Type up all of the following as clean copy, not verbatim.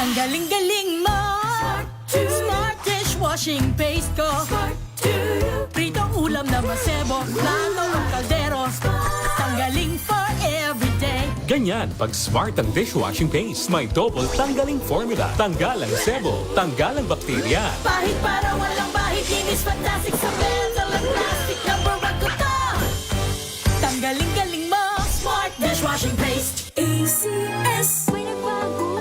Ang galing-galing mo, Smart dishwashing paste ko. Pritong ulam na masebo, plato o kaldero. Tanggaling for everyday. Ganyan, pag Smart ang dishwashing paste, may double tanggaling formula. Tanggal ang sebo, tanggal ang bakterya. Pahit para walang bahid, linis fantastic sa metal at plastic. Number one ko to. Tanggaling-galing mo, Smart dishwashing paste. ACS. May nagbago.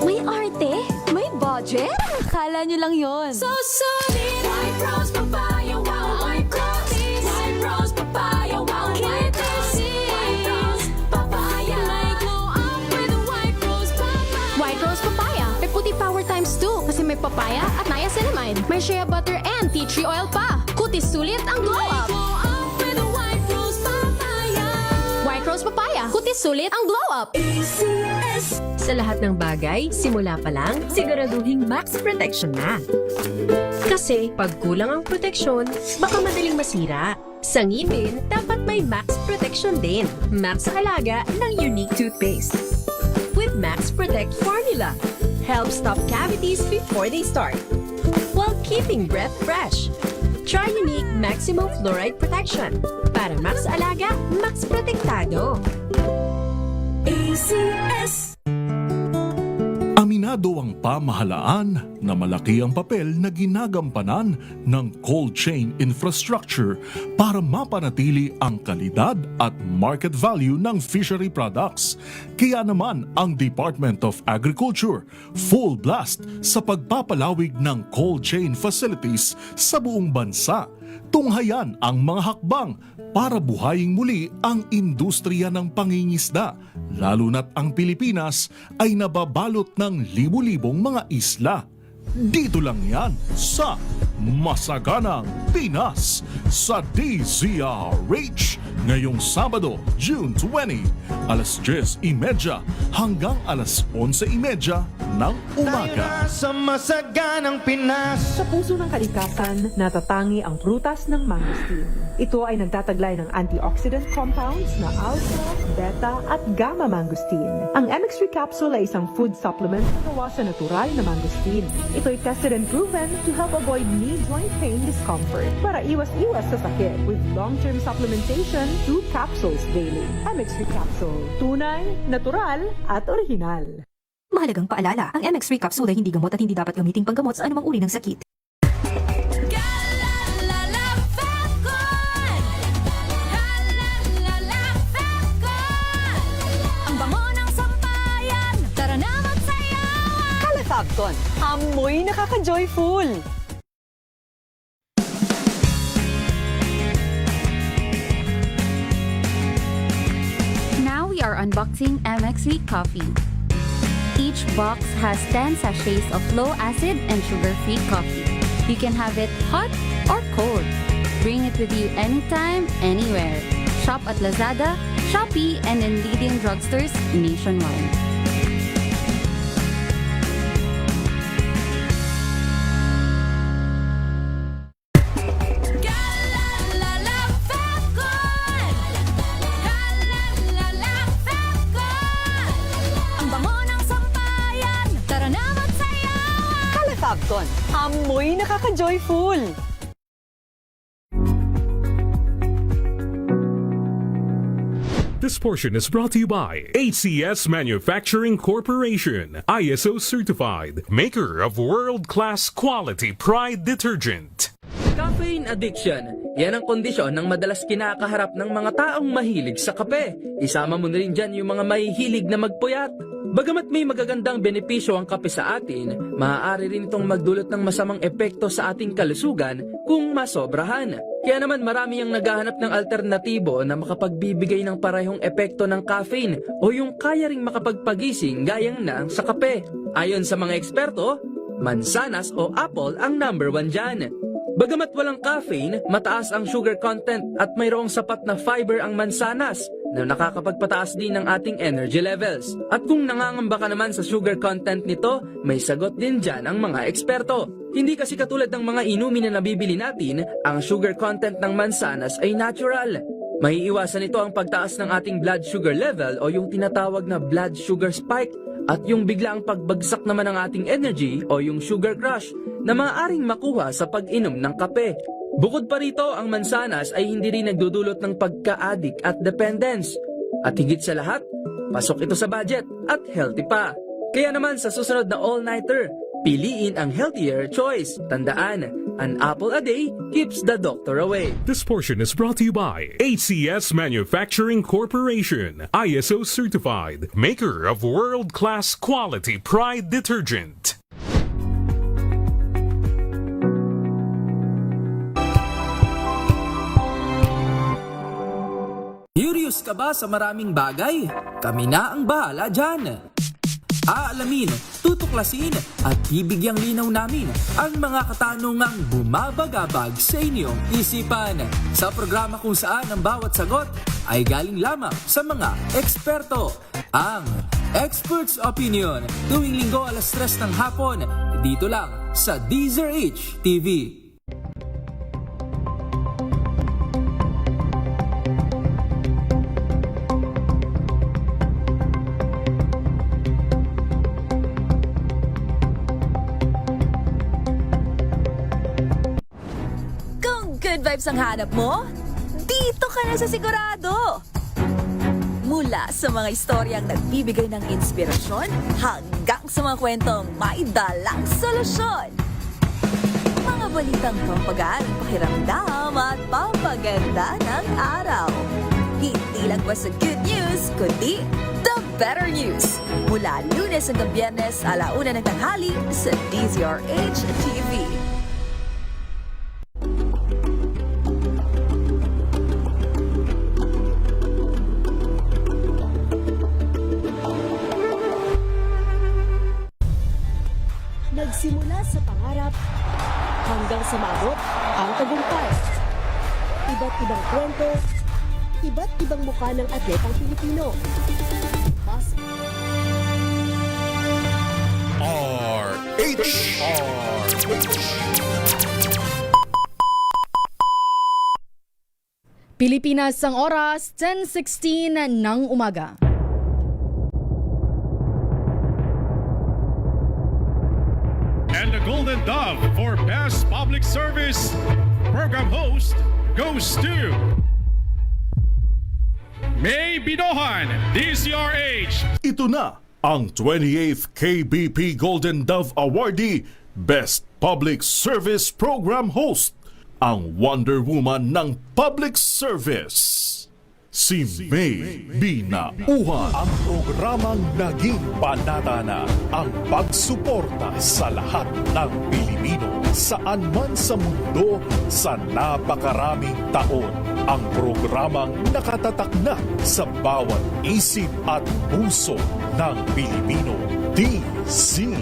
May arte. May budget. Akala nyo lang yon. So solid. White rose papaya, wow, white rose. White rose papaya, wow, white rose. White rose papaya. May glow up with white rose papaya. White rose papaya. May puti power times 2 kasi may papaya at niacinamide. May shea butter and tea tree oil pa. Kutis sulit ang glow up. Glow up with a white rose papaya. White rose papaya. Kutis sulit ang glow up. ACS. Sa lahat ng bagay, simula pa lang, siguraduhing max protection na. Kasi pag kulang ang proteksyon, baka madaling masira. Sa ngipin, dapat may max protection din. Max sa halaga ng unique toothpaste. With Max Protect Formula, help stop cavities before they start, while keeping breath fresh. Try unique maximum fluoride protection. Para max alaga, max protektado. ACS. Aminado ang pamahalaan na malaki ang papel na ginagampanan ng cold chain infrastructure para mapanatili ang kalidad at market value ng fishery products. Kaya naman ang Department of Agriculture full blast sa pagpapalawig ng cold chain facilities sa buong bansa. Tunghayan ang mga hakbang para buhayin muli ang industriya ng pangingisda, lalo na't ang Pilipinas ay nababalot ng libu-libong mga isla. Dito lang yan sa Masaganang Pinas sa DZRH ngayong Sabado, June 20, alas 10:30 hanggang alas 11:30 ng umaga. Sa masaganang Pinas. Sa puso ng kalikasan, natatangi ang prutas ng mangosteen. Ito ay nagtataglay ng antioxidant compounds na alpha, beta at gamma mangosteen. Ang MX3 capsule ay isang food supplement na gawa sa natural na mangosteen. Ito ay tested and proven to help avoid knee joint pain discomfort para iwas-iwas sa sakit with long-term supplementation 2 capsules daily. MX3 capsule. Tunay, natural at orihinal. Mahalagang paalala, ang MX3 capsule ay hindi gamot at hindi dapat gamiting panggamot sa anumang uri ng sakit. Ang bango ng sampayan, tara na magsayawan. Kalafabcon, amoy nakaka-joyful! Now we are unboxing MX3 coffee. Each box has 10 sachets of low-acid and sugar-free coffee. You can have it hot or cold. Bring it with you anytime, anywhere. Shop at Lazada, Shopee, and in leading drugstores nationwide. Ang bango ng sampayan, tara na magsayawan. Kalafabcon, amoy nakaka-joyful! This portion is brought to you by ACS Manufacturing Corporation, ISO certified, maker of world-class quality Pride detergent. Caffeine addiction. Yan ang kondisyon ng madalas kinakaharap ng mga taong mahilig sa kape. Isama mo na rin dyan yung mga mahihilig na magpuyat. Bagamat may magagandang benepisyo ang kape sa atin, maaari rin itong magdulot ng masamang epekto sa ating kalusugan kung masobrahan. Kaya naman marami ang naghahanap ng alternatibo na makapagbibigay ng parehong epekto ng caffeine o yung kaya ring makapagpagising gayang na sa kape. Ayon sa mga eksperto, mansanas o apple ang number 1 dyan. Bagamat walang caffeine, mataas ang sugar content at mayroong sapat na fiber ang mansanas na nakakapagpataas din ng ating energy levels. At kung nangangamba ka naman sa sugar content nito, may sagot din dyan ang mga eksperto. Hindi kasi katulad ng mga inumin na nabibili natin, ang sugar content ng mansanas ay natural. Maiiwasan ito ang pagtaas ng ating blood sugar level o yung tinatawag na blood sugar spike At yung biglaang pagbagsak naman ng ating energy o yung sugar crush na maaaring makuha sa pag-inom ng kape. Bukod pa rito, ang mansanas ay hindi rin nagdudulot ng pagka-addict at dependence. At higit sa lahat, pasok ito sa budget at healthy pa. Kaya naman sa susunod na all-nighter, piliin ang healthier choice. Tandaan, an apple a day keeps the doctor away. This portion is brought to you by ACS Manufacturing Corporation, ISO certified, maker of world-class quality Pride detergent. Curious ka ba sa maraming bagay? Kami na ang bahala dyan. Aalamin, tutuklasin at bibigyang linaw namin ang mga katanungang bumabagabag sa inyong isipan. Sa programa kung saan ang bawat sagot ay galing lamang sa mga eksperto. Ang Expert's Opinion, tuwing linggo 3:00 ng hapon, dito lang sa DZRH TV. Good vibes ang hanap mo? Dito ka na sa sigurado! Mula sa mga istoryang nagbibigay ng inspirasyon hanggang sa mga kwentong may dalang solusyon. Mga balitang pampagaan, pakiramdam at pampaganda ng araw. Hindi lang ba sa good news, kundi the better news. Mula Lunes hanggang Biyernes, 1:00 ng tanghali sa DZRH TV. Nagsimula sa pangarap hanggang sa maabot ang tagumpay. Iba't ibang kwento, iba't ibang mukha ng atletang Pilipino. Pilipinas ang oras, 10:16 ng umaga. And the Golden Dove for Best Public Service Program Host goes to May Binohan, DZRH. Ito na ang 28th KBP Golden Dove Awardee Best Public Service Program Host, ang Wonder Woman ng Public Service, si May Binauhan. Ang programang naging panata na ang pagsuporta sa lahat ng Pilipino saan man sa mundo sa napakaraming taon. Ang programang nakatatak na sa bawat isip at puso ng Pilipino. DZRH,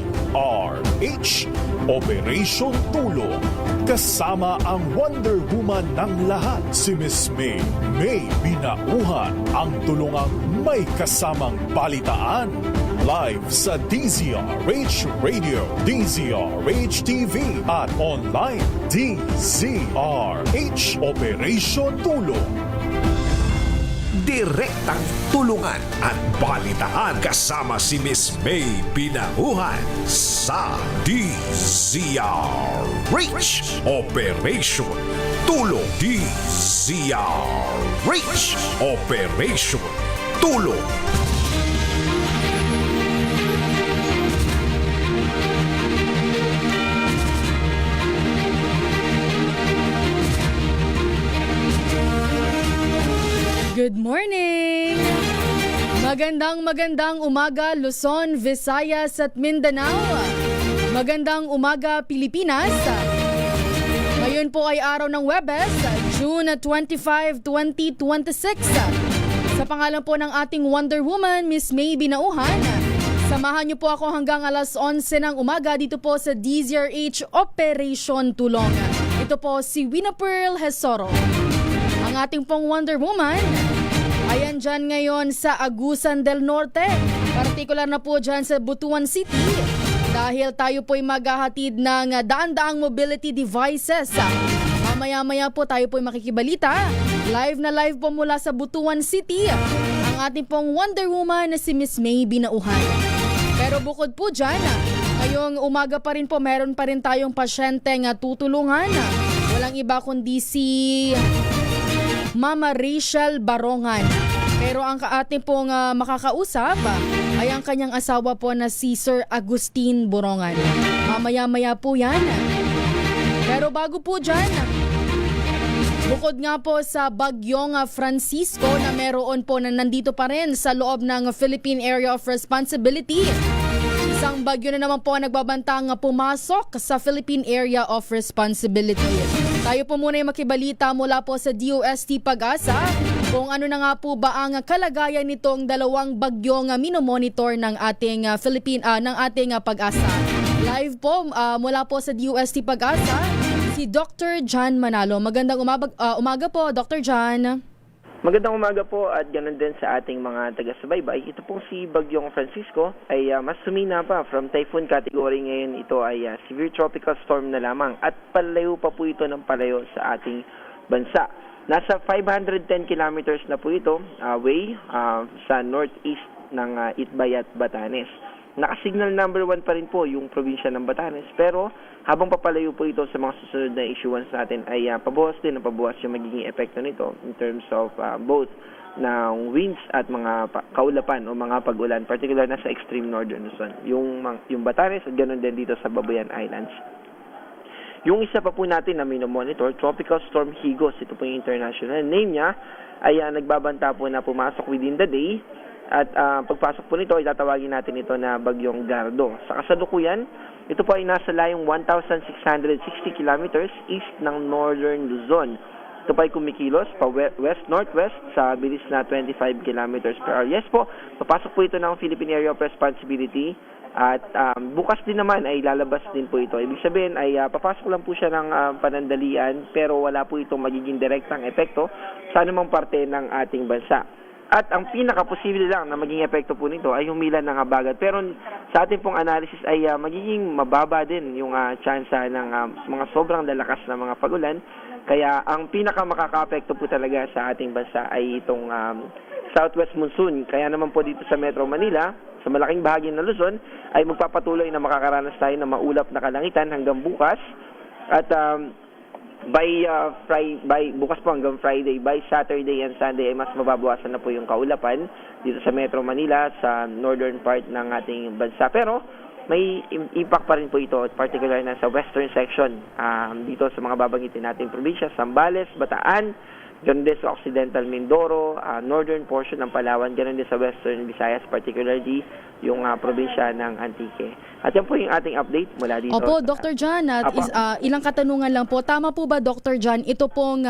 Operation Tulong. Kasama ang Wonder Woman ng lahat, si Miss May Binauhan, ang tulungang may kasamang balitaan. Live sa DZRH Radio, DZRH TV at online DZRH Operation Tulong. Direktang tulungan at balitaan kasama si Miss May Binauhan sa DZRH Operation Tulong. DZRH Operation Tulong. Good morning! Magandang umaga Luzon, Visayas at Mindanao. Magandang umaga Pilipinas. Ngayon po ay araw ng Huwebes, June 25, 2026. Sa pangalan po ng ating Wonder Woman, Miss May Binauhan, samahan niyo po ako hanggang 11 ng umaga dito po sa DZRH Operation Tulong. Ito po si Wina Pearl Hesoro. Ang ating pong Wonder Woman ay andyan ngayon sa Agusan del Norte, partikular na po dyan sa Butuan City, dahil tayo po'y maghahatid ng daan-daang mobility devices. Mamaya-maya po tayo po'y makikibalita. Live na live po mula sa Butuan City ang ating pong Wonder Woman na si Miss May Binauhan. Pero bukod po dyan, ngayong umaga pa rin po, meron pa rin tayong pasyenteng tutulungan. Walang iba kundi si Mama Rachel Barongan. Pero ang ating pong makakausap ay ang kanyang asawa po na si Sir Agustin Borongan. Mamaya-maya po yan. Pero bago po dyan, bukod nga po sa bagyong Francisco na meron po na nandito pa rin sa loob ng Philippine Area of Responsibility, isang bagyo na naman po nagbabantang pumasok sa Philippine Area of Responsibility. Tayo po muna yung makibalita mula po sa DOST Pag-asa kung ano na nga po ba ang kalagayan nitong dalawang bagyong minomonitor ng ating Pag-asa. Live po mula po sa DOST Pag-asa, si Dr. John Manalo. Magandang umaga po, Dr. John. Magandang umaga po at ganoon din sa ating mga taga-subaybay. Ito pong si Bagyong Francisco ay mas sumina pa from typhoon category ngayon. Ito ay severe tropical storm na lamang at palayo pa po ito ng palayo sa ating bansa. Nasa 510 kilometers na po ito away sa northeast ng Itbay at Batanes. Naka-signal number 1 pa rin po yung probinsya ng Batanes, pero habang papalayo po ito sa mga susunod na issuance natin ay pabuhos din yung magiging epekto nito in terms of both ng winds at mga kaulapan o mga pag-ulan, particular na sa extreme northern Luzon, yung Batanes at ganoon din dito sa Babuyan Islands. Yung isa pa po natin na minomonitor, Tropical Storm Higos, ito po yung international name niya, ay nagbabanta po na pumasok within the day. At pagpasok po nito, itatawagin natin ito na Bagyong Gardo. Sa kasalukuyan, ito po ay nasa layong 1,660 kilometers east ng northern Luzon. Ito po ay kumikilos pa west-northwest sa bilis na 25 kilometers per hour. Yes po, papasok po ito ng Philippine Area of Responsibility. At bukas din naman ay lalabas din po ito. Ibig sabihin ay papasok lang po siya ng panandalian, pero wala po itong magiging direktang epekto sa anumang parte ng ating bansa. At ang pinaka-posible lang na maging epekto po nito ay humilan ng habagat. Pero sa ating pong analysis ay magiging mababa din yung tsansa ng mga sobrang lalakas na mga pagulan. Kaya ang pinaka-makaka-apekto po talaga sa ating bansa ay itong southwest monsoon. Kaya naman po dito sa Metro Manila, sa malaking bahagi ng Luzon, ay magpapatuloy na makakaranas tayo ng maulap na kalangitan hanggang bukas. At by bukas po hanggang Friday, by Saturday and Sunday ay mas mababawasan na po yung kaulapan dito sa Metro Manila, sa northern part ng ating bansa. Pero may impact pa rin po ito, particular na sa western section dito sa mga babanggitin nating probinsya, Zambales, Bataan, ganoon din sa Occidental Mindoro, northern portion ng Palawan, ganoon din sa western Visayas, particularly yung probinsya ng Antique. At yan po yung ating update mula dito. Opo, Dr. John, ilang katanungan lang po. Tama po ba, Dr. John, ito pong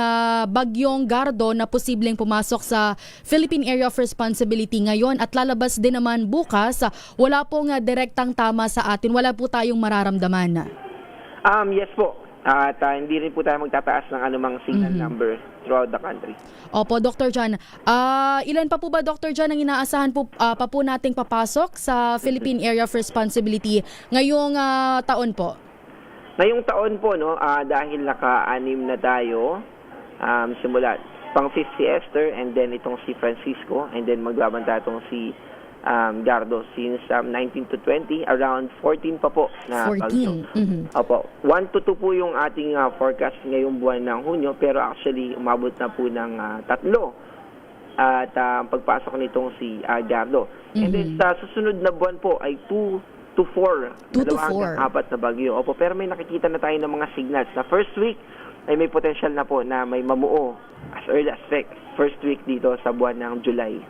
Bagyong Gardo na posibleng pumasok sa Philippine Area of Responsibility ngayon at lalabas din naman bukas, wala pong direktang tama sa atin, wala po tayong mararamdaman? Yes po. At hindi rin po tayo magtataas ng anumang signal number throughout the country. Opo, Dr. John. Ilan pa po ba, Dr. John, ang inaasahan po, pa po nating papasok sa Philippine Area of Responsibility ngayong taon po? Ngayong taon po, no, dahil naka-anim na tayo, simula pang 5 si Esther and then itong si Francisco and then magbabanta itong si Gardo since 19 to 20, around 14 pa po na 14. Opo. 1 to 2 po yung ating forecast ngayong buwan ng Hunyo, pero actually umabot na po ng 3 at pagpasok nitong si Gardo. And then sa susunod na buwan po ay 2 to 4. 2 to 4. 4 na bagyo. Opo, pero may nakikita na tayo ng mga signals na first week ay may potential na po na may mamuo as early as first week dito sa buwan ng July.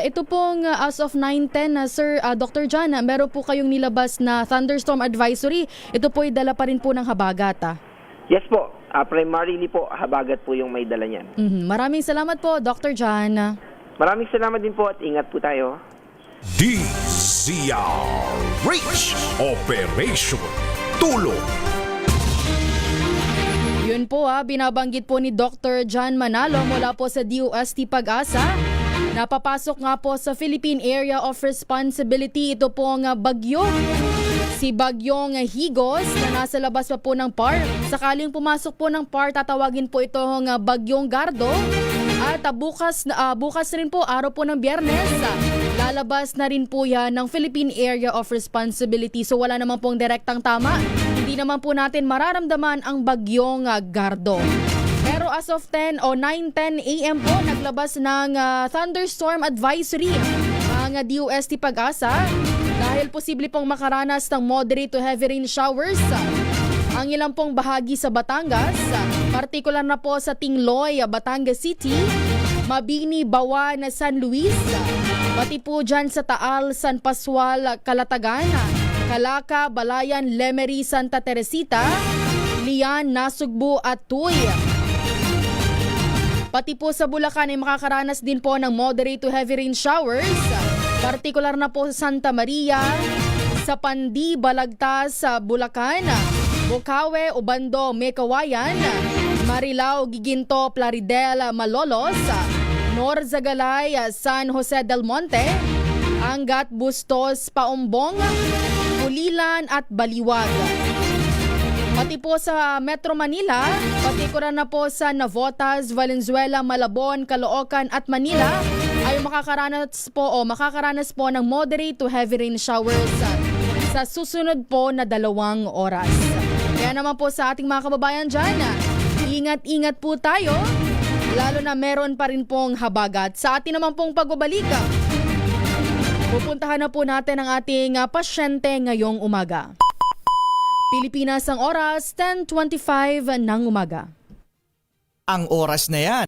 Ito pong as of 9:10, Sir Dr. John, meron po kayong nilabas na thunderstorm advisory. Ito po ay dala pa rin po ng habagat. Yes po. Primarily po, habagat po yung may dala niyan. Maraming salamat po, Dr. John. Maraming salamat din po at ingat po tayo. DZRH Operation Tulong. Yun po binabanggit po ni Dr. John Manalo mula po sa DOST Pag-asa. Napapasok nga po sa Philippine Area of Responsibility ito pong bagyo. Si Bagyong Higos na nasa labas pa po ng PAR. Sakaling pumasok po ng PAR, tatawagin po itong Bagyong Gardo. At bukas rin po, araw po ng Biyernes, lalabas na rin po yan ng Philippine Area of Responsibility. So wala naman pong direktang tama. Hindi naman po natin mararamdaman ang bagyong Gardo. Pero as of 9:10 a.m. po, naglabas ng thunderstorm advisory ang DOST Pag-asa dahil posible pong makaranas ng moderate to heavy rain showers ang ilang pong bahagi sa Batangas, partikular na po sa Tingloy, Batangas City, Mabini, Bawan, San Luis, pati po dyan sa Taal, San Pascual, Calatagan, Calaca, Balayan, Lemery, Santa Teresita, Lian, Nasugbu at Tuy. Pati po sa Bulacan ay makakaranas din po ng moderate to heavy rain showers, partikular na po sa Santa Maria, sa Pandi, Balagtas, Bulacan, Bukawe, Ubando, Mekawayan, Marilao, Giginto, Plaridel, Malolos, Norzagalay, San Jose del Monte, Angat, Bustos, Paumbong, Pulilan at Baliwag. Pati po sa Metro Manila, partikular na po sa Navotas, Valenzuela, Malabon, Caloocan at Manila ay makakaranas po ng moderate to heavy rain showers sa susunod po na 2 oras. Kaya naman po sa ating mga kababayan dyan, ingat-ingat po tayo, lalo na meron pa rin pong habagat. Sa ating naman pong pagbabalik, pupuntahan na po natin ang ating pasyente ngayong umaga. Pilipinas ang oras, 10:25 ng umaga. Ang oras na yan.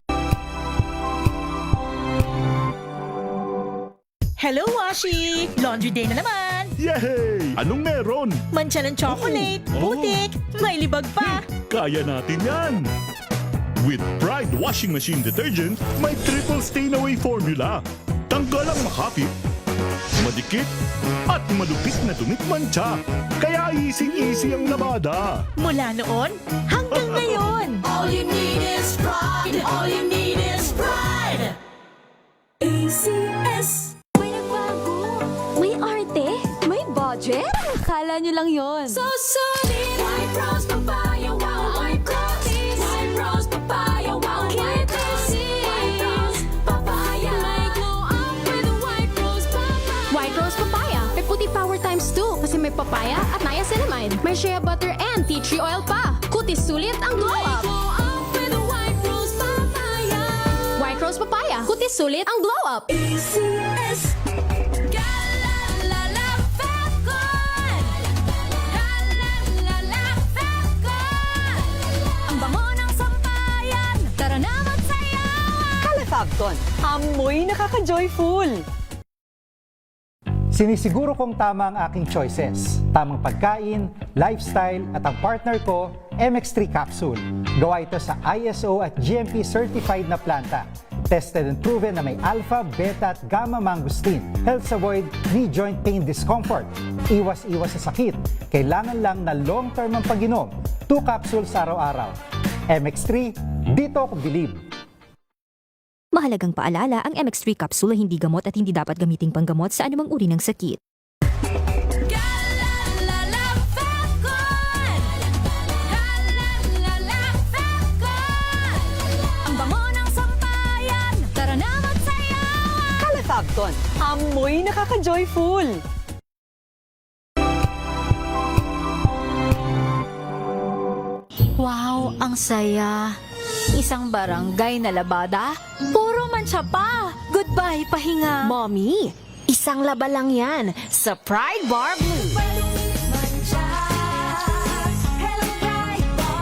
Hello, Washi! Laundry day na naman! Yay! Anong meron? Mancha ng chocolate, putik, may libag pa! Kaya natin yan! With Pride Washing Machine Detergent, may triple stain-away formula. Tanggal ang makapit, madikit, at malupit na dumit mancha. Kaya easy-easy ang labada. Mula noon hanggang ngayon. All you need is pride. All you need is pride. ACS. May nagbago. May arte. May budget. Akala nyo lang yon. So solid. White Rose Papaya. Wow, White Rose. White Rose Papaya. Wow, White Rose. White Rose Papaya. May glow up with White Rose Papaya. White Rose Papaya. May puti power times 2 kasi may papaya at niacinamide. May shea butter and tea tree oil pa. Kutis sulit ang glow up. Glow up with White Rose Papaya. White Rose Papaya. Kutis sulit ang glow up. ACS. Fabcon, amoy nakaka-joyful! Sinisiguro kong tama ang aking choices. Tamang pagkain, lifestyle, at ang partner ko, MX3 Capsule. Gawa ito sa ISO at GMP certified na planta. Tested and proven na may alpha, beta at gamma mangosteen. Helps avoid knee joint pain discomfort. Iwas-iwas sa sakit. Kailangan lang na long-term ang pag-inom. 2 capsules araw-araw. MX3, dito ako believe. Mahalagang paalala, ang MX3 capsule ay hindi gamot at hindi dapat gamiting panggamot sa anumang uri ng sakit. Ang bango ng sampayan. Tara na magsayawan. Calafabcon, amoy nakaka-joyful! Wow, ang saya! Isang barangay na labada, puro mancha pa! Goodbye, pahinga! Mommy, isang laba lang yan sa Pride Bar Blue.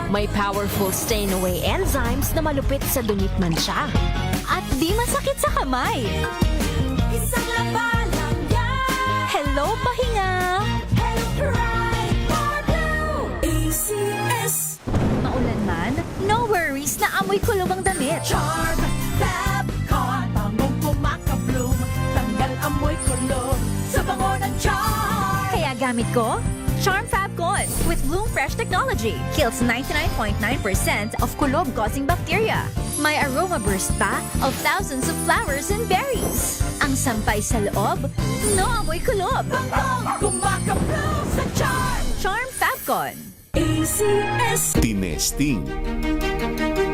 May powerful stain-away enzymes na malupit sa dunit mancha. At di masakit sa kamay! Isang laba lang yan. Hello, pahinga! Hello, Pride Bar Blue. ACS. Maulan man, no worries na amoy kulog ang damit. Charm Fabcon, bangong kumakabloom, tanggal amoy kulog sa bango ng charm. Kaya gamit ko, Charm Fabcon with Bloom Fresh Technology. Kills 99.9% of kulog-causing bacteria. May aroma burst pa of thousands of flowers and berries. Ang sampay sa loob, no amoy kulob. Bangong kumakabloom sa charm. Charm Fabcon. ACS. Tinesting.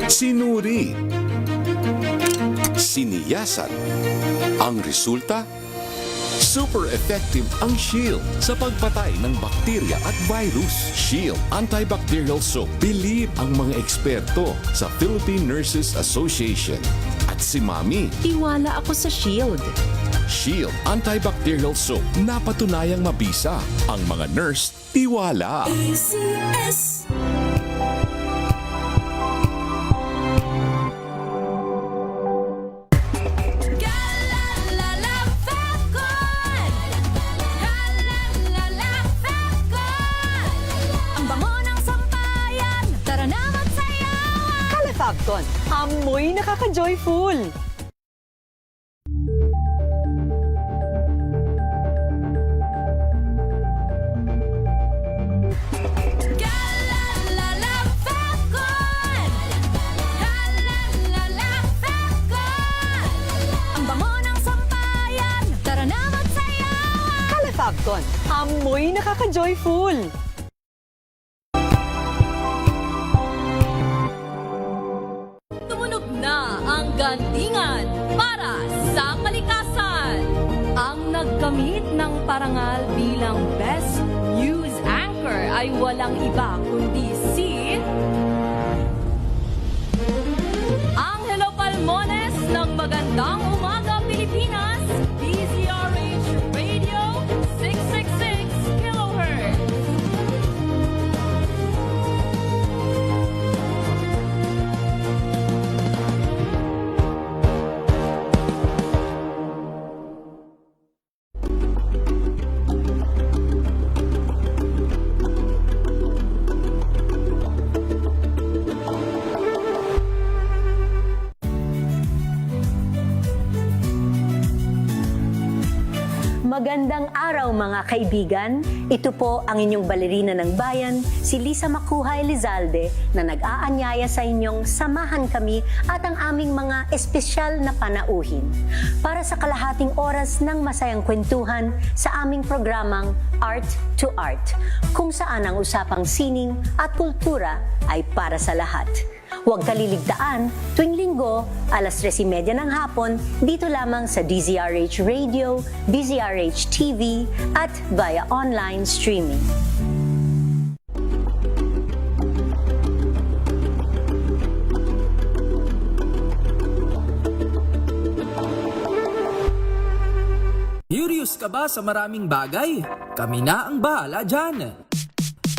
Sinuri. Siniyasan. Ang resulta, super effective ang Shield sa pagpatay ng bakterya at virus. Shield Antibacterial Soap. Believe ang mga eksperto sa Philippine Nurses Association. At si Mami, Tiwala ako sa Shield. Shield Antibacterial Soap. Napatunayang mabisa. Ang mga nurse, tiwala. ACS. Galalala Falcon! Galalala Falcon! Ang bango ng sampayan, tara na magsayawan! Calefabcon, amoy nakaka-joyful! Galalala Falcon! Galalala Falcon! Ang bango ng sampayan, tara na magsayawan! Calefabcon, amoy nakaka-joyful! Tumunog na ang gantingan para sa kalikasan. Ang nagkamit ng parangal bilang Best News Anchor ay walang iba kundi si Angelo Palmones ng Magandang Umaga Pilipinas, DZRH Radio 666 kHz. Magandang araw mga kaibigan. Ito po ang inyong balerina ng bayan, si Lisa Makuha Elizalde, na nag-aanyaya sa inyong samahan kami at ang aming mga espesyal na panauhin para sa kalahating oras ng masayang kwentuhan sa aming programang Art to Art, kung saan ang usapang sining at kultura ay para sa lahat. Huwag kaliligtaan, tuwing linggo, alas 3:30 ng hapon, dito lamang sa DZRH Radio, DZRH TV, at via online streaming. Curious ka ba sa maraming bagay? Kami na ang bahala dyan.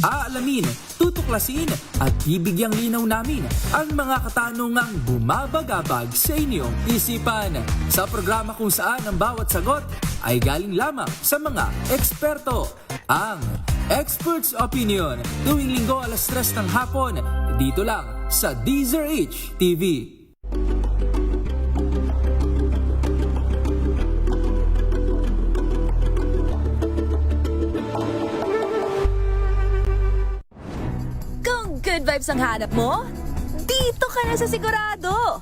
Aalamin, tutuklasin at bibigyang linaw namin ang mga katanungang bumabagabag sa inyong isipan. Sa programa kung saan ang bawat sagot ay galing lamang sa mga eksperto. Ang Expert's Opinion, tuwing linggo alas 3 ng hapon, dito lang sa DZRH TV. Good vibes ang hanap mo? Dito ka na sa sigurado!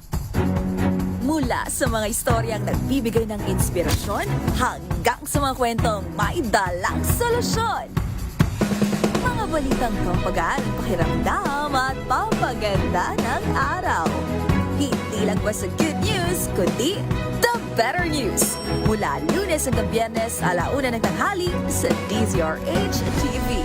Mula sa mga istoryang nagbibigay ng inspirasyon hanggang sa mga kwentong may dalang solusyon. Mga balitang pampagaan, pakiramdam at pampaganda ng araw. Hindi lang ba sa good news, kundi the better news. Mula Lunes hanggang Biyernes, 1:00 ng tanghali sa DZRH TV.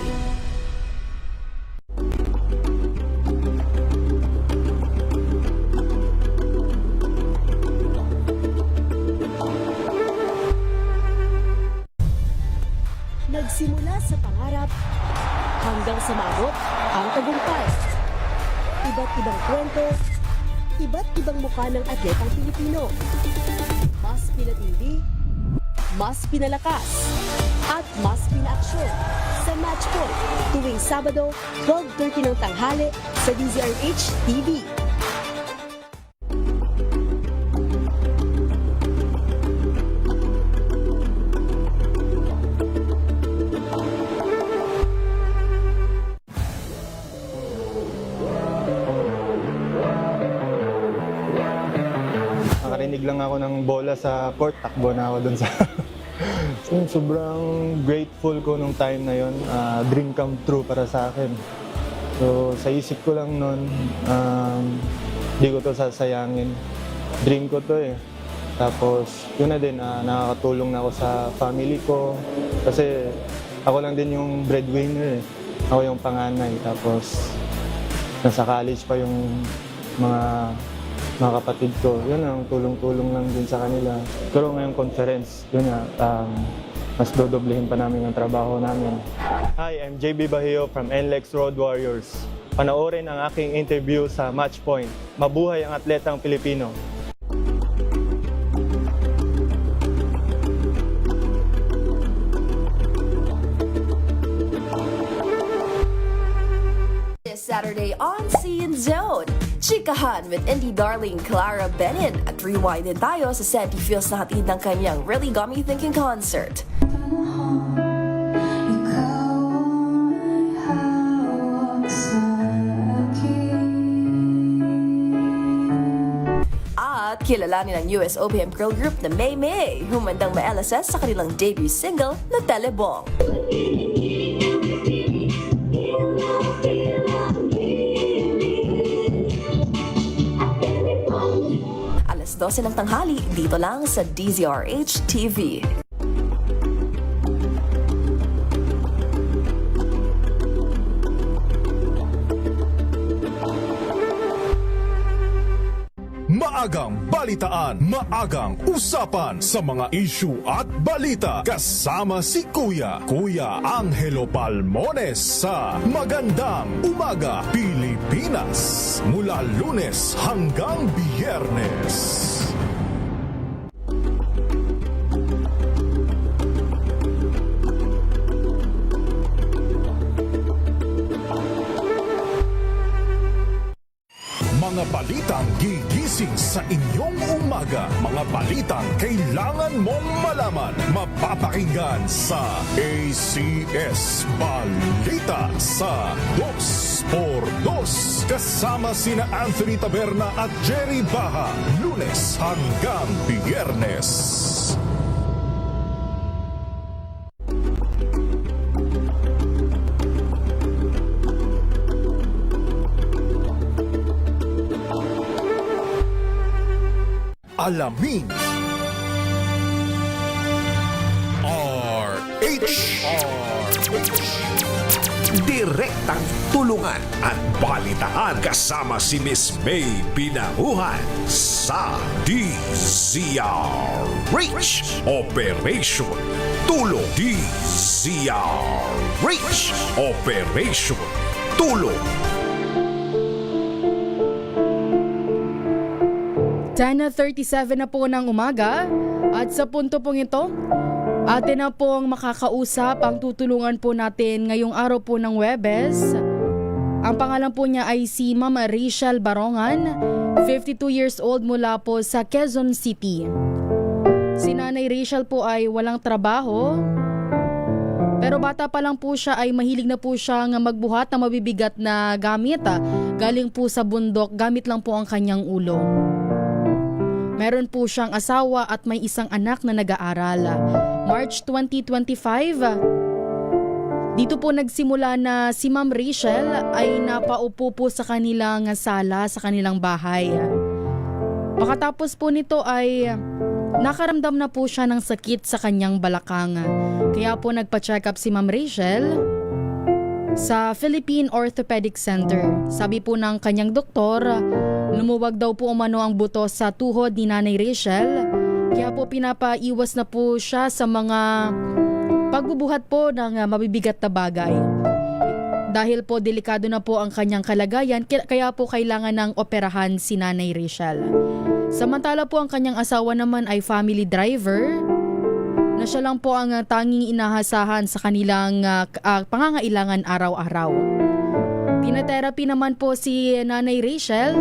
Nagsimula sa pangarap hanggang sa maabot ang tagumpay. Iba't ibang kwento, iba't ibang mukha ng atletang Pilipino. Mas pinatindi, mas pinalakas, at mas pinaaksyon sa Match Point tuwing Sabado, 12:30 ng tanghali sa DZRH TV. Nakarinig lang ako ng bola sa court, takbo na ako dun sa... Sobrang grateful ko nung time na yon, dream come true para sa akin. So sa isip ko lang nun, di ko to sasayangin. Dream ko to eh. Tapos yun na din, nakakatulong na ako sa family ko. Kasi ako lang din yung breadwinner eh. Ako yung panganay. Tapos nasa college pa yung mga kapatid ko. Yun ang tulong-tulong lang din sa kanila. Pero ngayong conference, yun nga, mas dodoblehin pa namin ang trabaho namin. Hi, I'm JB Bahio from NLEX Road Warriors. Panoorin ang aking interview sa Matchpoint. Mabuhay ang atletang Pilipino. This Saturday on Scene Zone, chikahan with indie darling Clara Benin at rewind din tayo sa Santi Feels na hatid ng kanyang Really Got Me Thinking concert. At kilalanin ang US OPM girl group na May May, humandang ma-LSS sa kanilang debut single na Telebong. Alas 12 ng tanghali, dito lang sa DZRH TV. Maagang balitaan, maagang usapan sa mga issue at balita. Kasama si Kuya Angelo Palmones sa Magandang Umaga Pilipinas. Mula Lunes hanggang Biyernes. Mga balitang gigising sa inyong umaga. Mga balitang kailangan mong malaman. Mapapakinggan sa ACS Balita sa 2x2. Kasama sina Anthony Taberna at Jerry Baha. Lunes hanggang Biyernes. Alamin Direktang tulungan at balitaan kasama si Miss May Pinahuhan sa DZRH Operation Tulong. DZRH Operation Tulong. 10:37 na po ng umaga at sa punto pong ito, atin na pong makakausap ang tutulungan po natin ngayong araw po ng Huwebes. Ang pangalan po niya ay si Ma'am Rachel Barongan, 52 years old mula po sa Quezon City. Si Nanay Rachel po ay walang trabaho, pero bata pa lang po siya ay mahilig na po siyang magbuhat ng mabibigat na gamit. Galing po sa bundok, gamit lang po ang kanyang ulo. Meron po siyang asawa at may isang anak na nag-aaral. March 2025, dito po nagsimula na si Ma'am Rachel ay napaupo po sa kanilang sala sa kanilang bahay. Pagkatapos po nito ay nakaramdam na po siya ng sakit sa kanyang balakang. Kaya po nagpa-check up si Ma'am Rachel sa Philippine Orthopedic Center. Sabi po ng kanyang doktor, lumuwag daw po umano ang buto sa tuhod ni Nanay Rachel. Kaya po pinapaiwas na po siya sa mga pagbubuhat po ng mabibigat na bagay. Dahil po delikado na po ang kanyang kalagayan, kaya po kailangan ng operahan si Nanay Rachel. Samantala po ang kanyang asawa naman ay family driver, na siya lang po ang tanging inahasahan sa kanilang pangangailangan araw-araw. Tina-therapy naman po si Nanay Rachel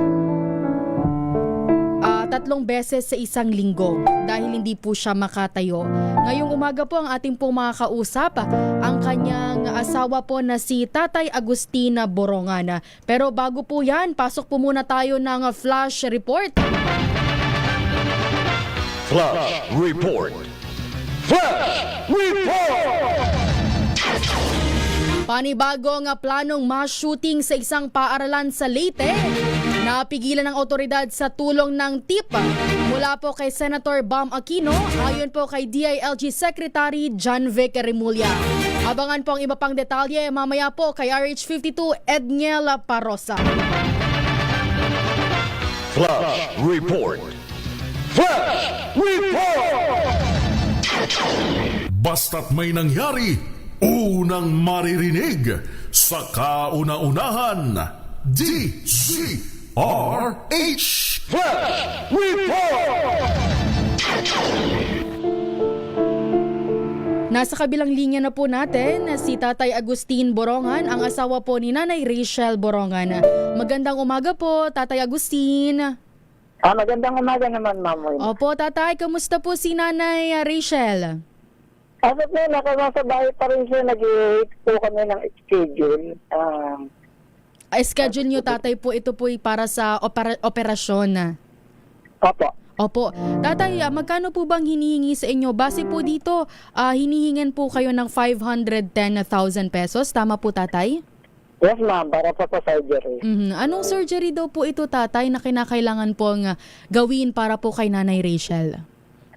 3 beses sa isang linggo dahil hindi po siya makatayo. Ngayong umaga po ang ating pong makakausap ang kanyang asawa po na si Tatay Agustina Borongan. Pero bago po yan, pasok po muna tayo ng flash report. Flash Report. Flash Report! Panibagong planong mass shooting sa isang paaralan sa Leyte. Napigilan ng otoridad sa tulong ng tip Mula po kay Senator Bam Aquino, ayon po kay DILG Secretary John Vic Remulla. Abangan po ang iba pang detalye mamaya po kay RH52 Edniel Parosa. Flash Report. Flash Report. Basta't may nangyari, unang maririnig sa kauna-unahan. DZRH Flash Report. Nasa kabilang linya na po natin si Tatay Agustin Borongan, ang asawa po ni Nanay Rachel Borongan. Magandang umaga po, Tatay Agustin. Magandang umaga naman, Ma'am. Opo, Tatay, kamusta po si Nanay Rachel? As of now, nasa bahay pa rin siya. Nag-i-wait po kami ng schedule. Schedule nyo, Tatay, po ito po para sa operasyon. Opo. Opo. Tatay, magkano po bang hinihingi sa inyo? Base po dito, hinihingan po kayo ng 510,000 pesos. Tama po, Tatay? Yes, ma'am. Para po sa surgery. Anong surgery daw po ito, Tatay, na kinakailangan pong gawin para po kay Nanay Rachel?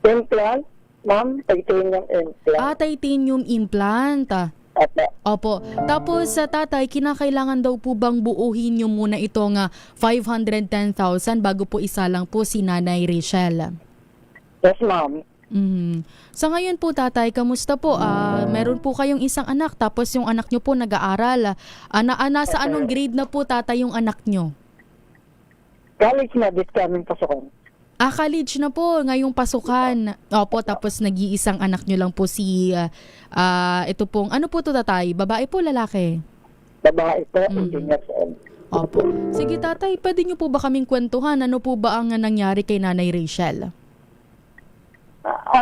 Implant, ma'am. Titanium implant. Titanium implant. Opo. Opo. Tapos, Tatay, kinakailangan daw po bang buuhin nyo muna itong 510,000 bago po isa lang po si Nanay Rachel? Yes, ma'am. Sa ngayon po, Tatay, kamusta po? Meron po kayong isang anak, tapos yung anak nyo po nag-aaral. Nasa anong grade na po, Tatay, yung anak nyo? College na, this coming pasukan. College na po, ngayong pasukan. Opo, tapos nag-iisang anak nyo lang po si, ito pong, ano po to, Tatay? Babae po, lalaki? Babae po, 18 years old. Opo. Sige, Tatay, pwede nyo po ba kaming kwentuhan? Ano po ba ang nangyari kay Nanay Rachel?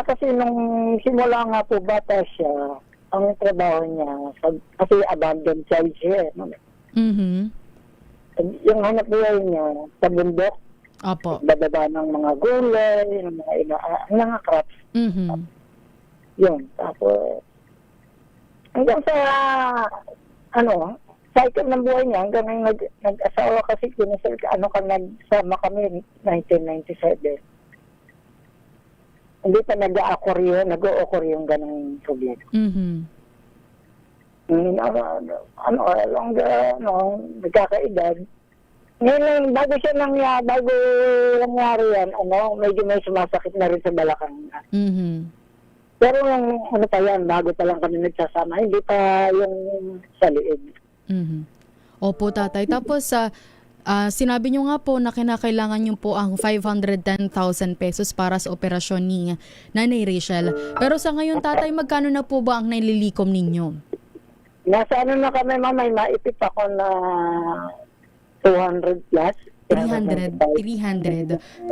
Kasi nung simula nga po bata siya, ang trabaho niya, kasi abandoned child siya. Yung hanap buhay niya sa bundok, Opo. bababa ng mga gulay, ng mga crops. Yun. Tapos, hanggang sa, cycle ng buhay niya, hanggang nag-asawa kasi, nagsama kami 1997. Hindi pa nag-o-occur yung ganang problema. Nagkakaedad. Ngayon, bago nangyari yan, medyo may sumasakit na rin sa balakang niya. Pero bago pa lang kami nagsasama, hindi pa yung sa liig. Opo, Tatay. Tapos, sinabi nyo nga po na kinakailangan nyo po ang 510,000 pesos para sa operasyon ni Nanay Rachel. Pero sa ngayon, Tatay, magkano na po ba ang nililikom ninyo? Nasa na kami, may maipit ako na 200 plus. 300.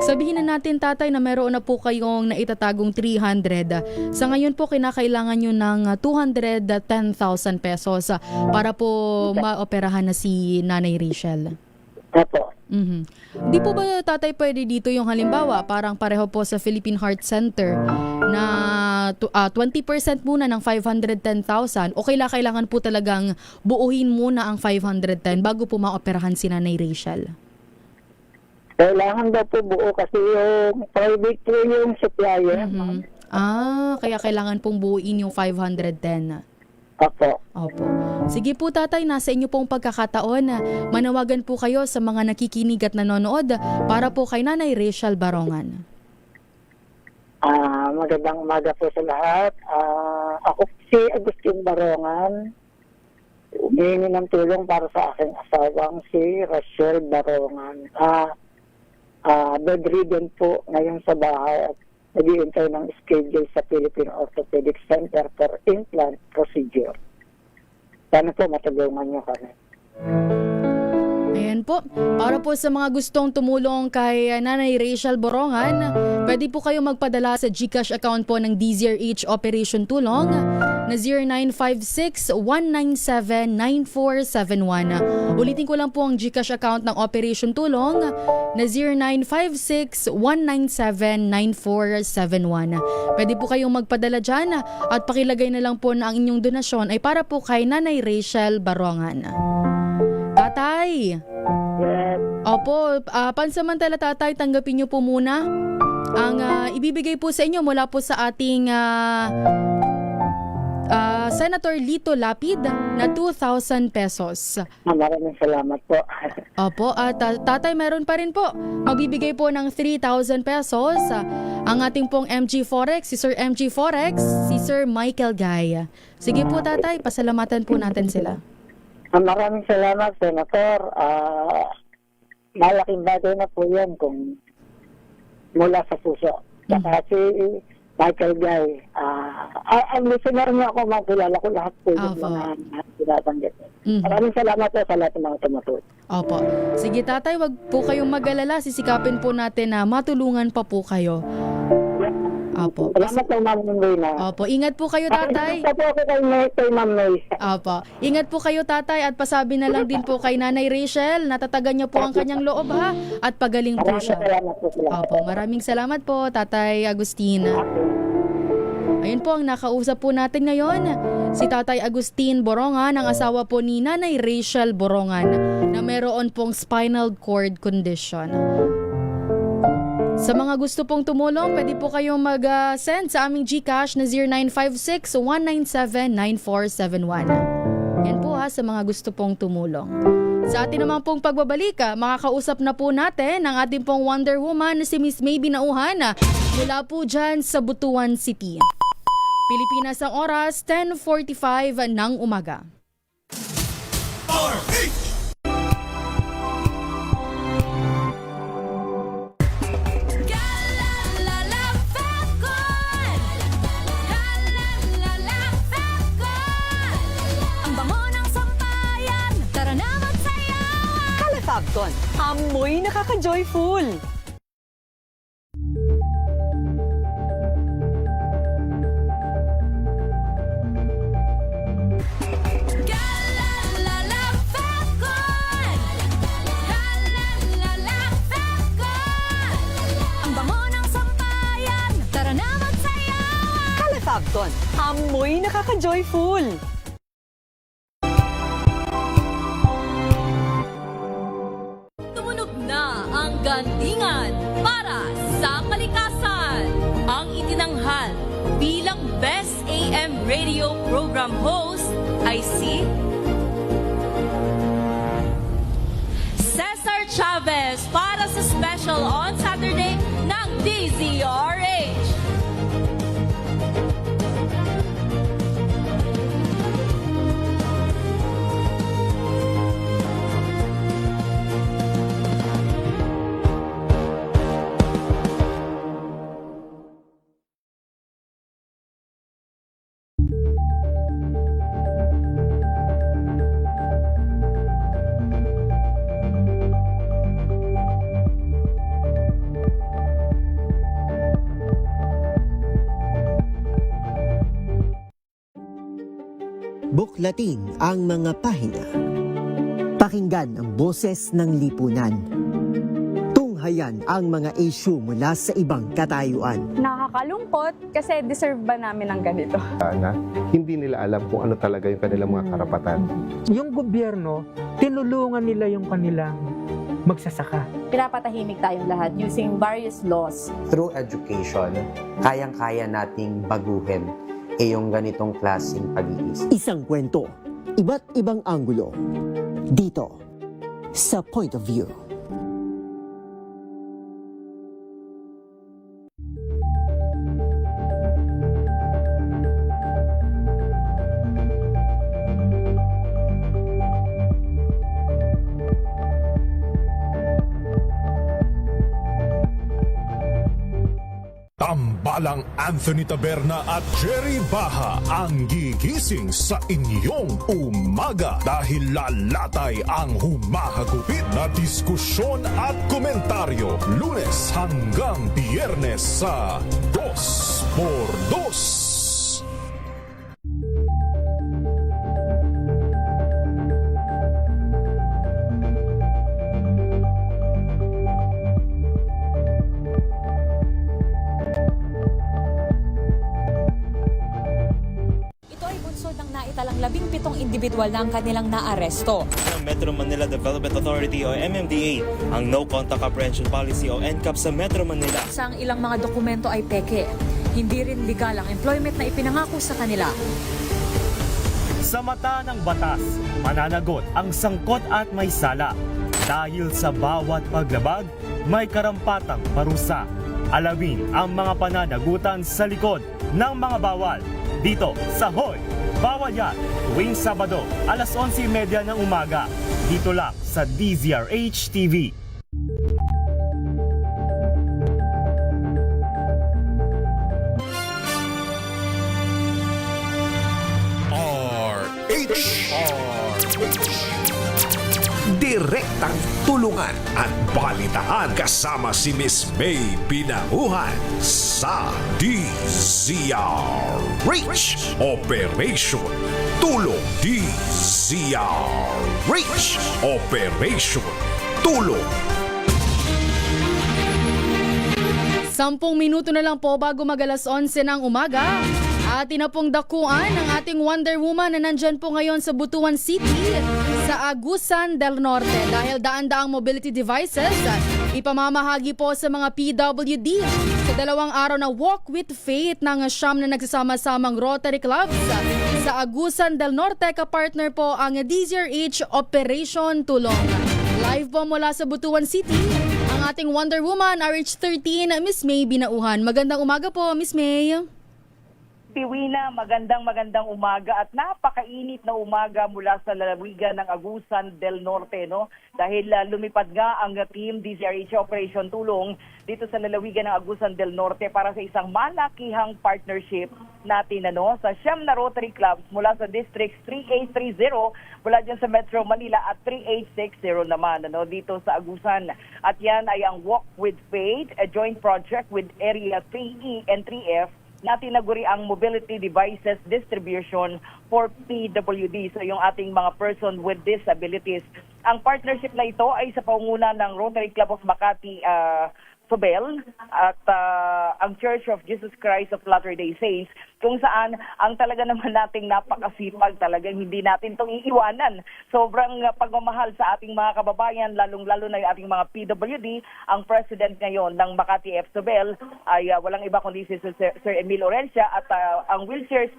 Sabihin na natin, Tatay, na meron na po kayong naitatagong 300. Sa ngayon po, kinakailangan nyo ng 210,000 pesos para po maoperahan na si Nanay Rachel. Opo. Di po ba, Tatay, pwede dito yung halimbawa, parang pareho po sa Philippine Heart Center na 20% muna ng 510,000 o kailangan po talagang buuhin muna ang 510 bago po maoperahan si Nanay Rachel? Kailangan daw po buo kasi yung private po yung supplier. Kaya kailangan pong buuin yung 510. Opo. Sige po, Tatay, nasa inyo pong pagkakataon. Manawagan po kayo sa mga nakikinig at nanonood para po kay Nanay Rachel Borongan. Magandang umaga po sa lahat. Ako si Agustin Borongan. Humihingi ng tulong para sa aking asawang si Rachel Borongan. Bedridden po ngayon sa bahay at nag-iintay ng schedule sa Philippine Orthopedic Center for implant procedure. Sana po matulungan niyo kami. Ayan po. Para po sa mga gustong tumulong kay Nanay Rachel Borongan, pwede po kayo magpadala sa GCash account po ng DZRH Operation Tulong na 0956-197-9471. Ulitin ko lang po ang GCash account ng Operation Tulong na 0956-197-9471. Pwede po kayong magpadala dyan at pakilagay na lang po na ang inyong donasyon ay para po kay Nanay Rachel Borongan. Tatay. Yes. Opo, pansamantala, Tatay, tanggapin niyo po muna Ang ibibigay po sa inyo mula po sa ating Senator Lito Lapid na 2,000 pesos. Maraming salamat po. Opo, at tatay meron pa rin po. Magbibigay po ng 3,000 pesos ang ating pong MG Forex, si Sir MG Forex, si Sir Michael Guy. Sige po tatay, pasalamatan po natin sila. Maraming salamat, Senator. Malaking bagay na po yan kung mula sa puso. Saka si Michael Guy, ang listener niyo ako, makilala ko lahat po yung mga sinabanggit. Maraming salamat po sa lahat ng mga tumutulong. Opo. Sige tatay, wag po kayong mag-alala. Sisikapin po natin na matulungan pa po kayo. Opo. Salamat po, Ma'am Reyna. Opo. Ingat po kayo, tatay. Salamat po ako kay Ma'am May. Opo. Ingat po kayo, tatay. At pasabi na lang din po kay Nanay Rachel, natatagan niya po ang kanyang loob, ha? At pagaling po siya. Opo. Maraming salamat po, Tatay Agustin. Ayun po ang nakausap po natin ngayon. Si Tatay Agustin Borongan, ang asawa po ni Nanay Rachel Borongan, na meron pong spinal cord condition. Sa mga gusto pong tumulong, pwede po kayong mag-send sa aming GCash na 0956-197-9471. Yan po ha, sa mga gusto pong tumulong. Sa atin naman pong pagbabalik, makakausap na po natin ang ating pong Wonder Woman na si Miss May Binauhan mula po dyan sa Butuan City. Pilipinas ang oras, 10:45 ng umaga. Fabcon, amoy nakaka-joyful. Ang bango ng sampayan, tara na magsayawan. Kala Fabcon, amoy nakaka-joyful. Gandingan para sa kalikasan. Ang itinanghal bilang Best AM Radio Program Host ay si Cesar Chavez para sa special on Saturday ng DZRH. Buklatin ang mga pahina. Pakinggan ang boses ng lipunan. Tunghayan ang mga issue mula sa ibang katayuan. Nakakalungkot kasi deserve ba namin ng ganito? Na hindi nila alam kung ano talaga yung kanilang mga karapatan. Yung gobyerno, tinulungan nila yung kanilang magsasaka. Pinapatahimik tayong lahat using various laws. Through education, kayang-kaya nating baguhin yung ganitong klaseng pag-iisip. Isang kwento, iba't ibang anggulo. Dito, sa Point of View. Tambalang Anthony Taberna at Jerry Baha ang gigising sa inyong umaga dahil lalatay ang humahagupit na diskusyon at komentaryo Lunes hanggang Biyernes sa 2x2. individual na ang kanilang naaresto. Ng Metro Manila Development Authority o MMDA ang No Contact Apprehension Policy o NCAP sa Metro Manila. Sa ang ilang mga dokumento ay peke. Hindi rin legal ang employment na ipinangako sa kanila. Sa mata ng batas, mananagot ang sangkot at may sala. Dahil sa bawat paglabag, may karampatang parusa. Alamin ang mga pananagutan sa likod ng mga bawal. Dito sa Hoy! Bawal Yan! Tuwing Sabado, alas 11:30 ng umaga. Dito lang sa DZRH TV. Direktang tulungan at balitaan kasama si Miss May Pinauhan sa DZRH Operation Tulong. DZRH Operation Tulong. 10 minuto na lang po bago mag-alas 11 ng umaga. Atin na pong dakuan ang ating Wonder Woman na nandyan po ngayon sa Butuan City sa Agusan del Norte dahil daan-daang mobility devices ipamamahagi po sa mga PWD sa 2 araw na Walk with Faith ng siyam na nagsasama-samang Rotary Clubs sa Agusan del Norte. Kapartner po ang DZRH Operation Tulong. Live po mula sa Butuan City ang ating Wonder Woman RH13 Miss May Binauhan. Magandang umaga po Miss May. Piwina, magandang umaga at napakainit na umaga mula sa lalawigan ng Agusan del Norte, no? Dahil lumipad nga ang team DZRH Operation Tulong dito sa lalawigan ng Agusan del Norte para sa isang malakihang partnership natin sa siyam na Rotary Clubs mula sa Districts 3830 mula dyan sa Metro Manila at 3860 naman dito sa Agusan. At yan ay ang Walk with Faith, a joint project with Area 3E and 3F na tinaguri ang mobility devices distribution for PWD. So yung ating mga person with disabilities. Ang partnership na ito ay sa pangunguna ng Rotary Club of Makati, Sobel at ang Church of Jesus Christ of Latter-day Saints, kung saan ang talaga naman nating napakasipag, talagang hindi natin itong iiwanan. Sobrang pagmamahal sa ating mga kababayan, lalong-lalo na yung ating mga PWD. Ang president ngayon ng Makati F. Sobel ay walang iba kundi si Sir Emil Orencia at ang wheelchair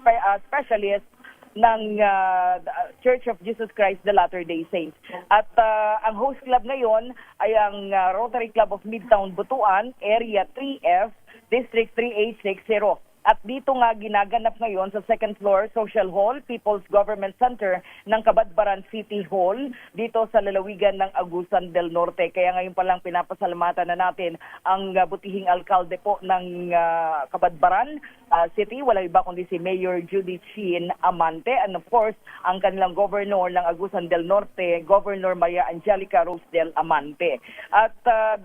specialist ng Church of Jesus Christ, the Latter-day Saints. At ang host club ngayon ay ang Rotary Club of Midtown Butuan, Area 3F, District 3860. At dito nga ginaganap ngayon sa second floor Social Hall, People's Government Center ng Kabadbaran City Hall dito sa lalawigan ng Agusan del Norte. Kaya ngayon pa lang pinapasalamatan na natin ang butihing alkalde po ng Kabadbaran City. Wala iba kundi si Mayor Judy Chin Amante and of course ang kanilang governor ng Agusan del Norte, Governor Maria Angelica Rosdel Amante. At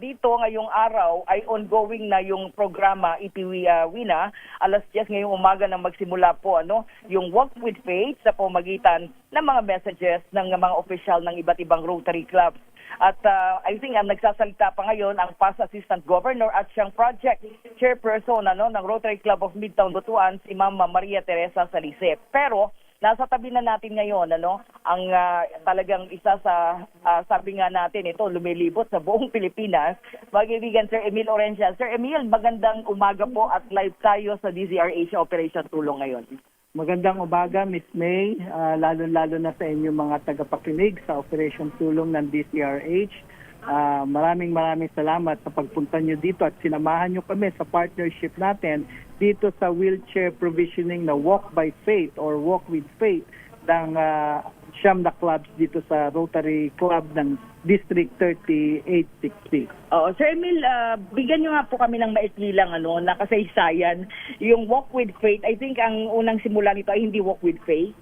dito ngayong araw ay ongoing na yung programa Ipiwina. Alas 10 ngayong umaga nang magsimula po yung Walk with Faith sa pamagitan ng mga messages ng mga opisyal ng iba't ibang Rotary Clubs. At I think ang nagsasalita pa ngayon ang Past Assistant Governor at siyang Project Chairperson ng Rotary Club of Midtown Butuan, si Ma'am Maria Teresa Salise. Pero nasa tabi na natin ngayon ang talagang isa sa sabi nga natin ito lumilibot sa buong Pilipinas, magigigan Sir Emil Orencia. Sir Emil, magandang umaga po at live tayo sa DZRH Operation Tulong ngayon. Magandang umaga, Miss May, lalo-lalo na sa inyong mga tagapakinig sa Operation Tulong ng DZRH. Maraming salamat sa pagpunta nyo dito at sinamahan nyo kami sa partnership natin dito sa wheelchair provisioning na Walk by Faith or Walk with Faith ng siyam na clubs dito sa Rotary Club ng District 3860. Sir Emil, bigyan nyo nga po kami ng maikli lang na kasaysayan. Yung Walk with Faith, I think ang unang simula nito ay hindi Walk with Faith.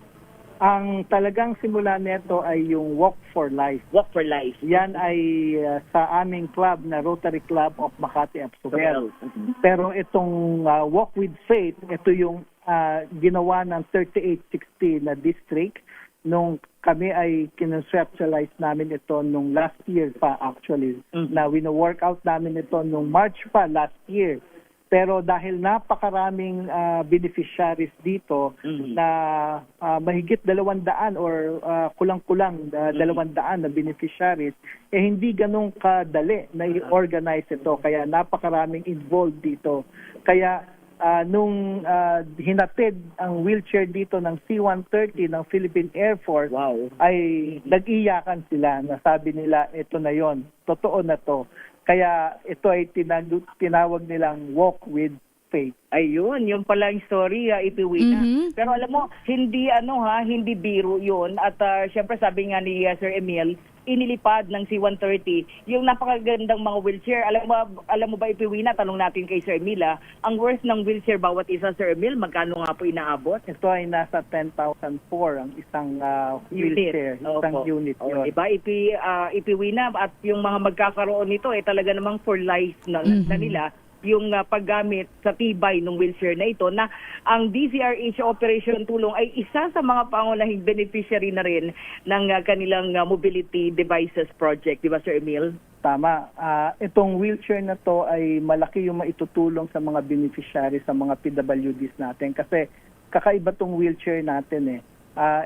Ang talagang simula nito ay yung Walk for Life. Walk for Life. Yan ay sa aming club na Rotary Club of Makati F. Sobel. Pero itong Walk with Faith, ito yung ginawa ng 3860 na district nung kami ay kinonceptualize namin ito nung last year pa actually. Na wino-workout namin ito nung March pa last year. Pero dahil napakaraming beneficiaries dito na mahigit 200 or kulang-kulang 200 na beneficiaries, hindi ganun kadali na i-organize ito. Kaya napakaraming involved dito. Kaya nung hinatid ang wheelchair dito ng C-130 ng Philippine Air Force, ay nag-iyakan sila. Nasabi nila, ito na yon, totoo na to. Kaya ito ay tinawag nilang walk with faith. Ayun, yung pala yung story, Ipiwina. Pero alam mo, hindi hindi biro yun. At syempre sabi nga ni Sir Emil, inilipad ng C-130 yung napakagandang mga wheelchair. Alam mo ba, Ipiwina, tanong natin kay Sir Emil, ang worth ng wheelchair bawat isa, Sir Emil, magkano nga po inaabot? Ito ay nasa 10,004 ang isang wheelchair, isang unit yun. Diba, Ipiwina, at yung mga magkakaroon nito, talaga namang for life na nila yung paggamit sa tibay ng wheelchair na ito, na ang DZRH Operation Tulong ay isa sa mga pangunahing beneficiary na rin ng kanilang mobility devices project. Di ba, Sir Emil? Tama. Itong wheelchair na to ay malaki yung maitutulong sa mga beneficiary, sa mga PWDs natin. Kasi kakaiba tong wheelchair natin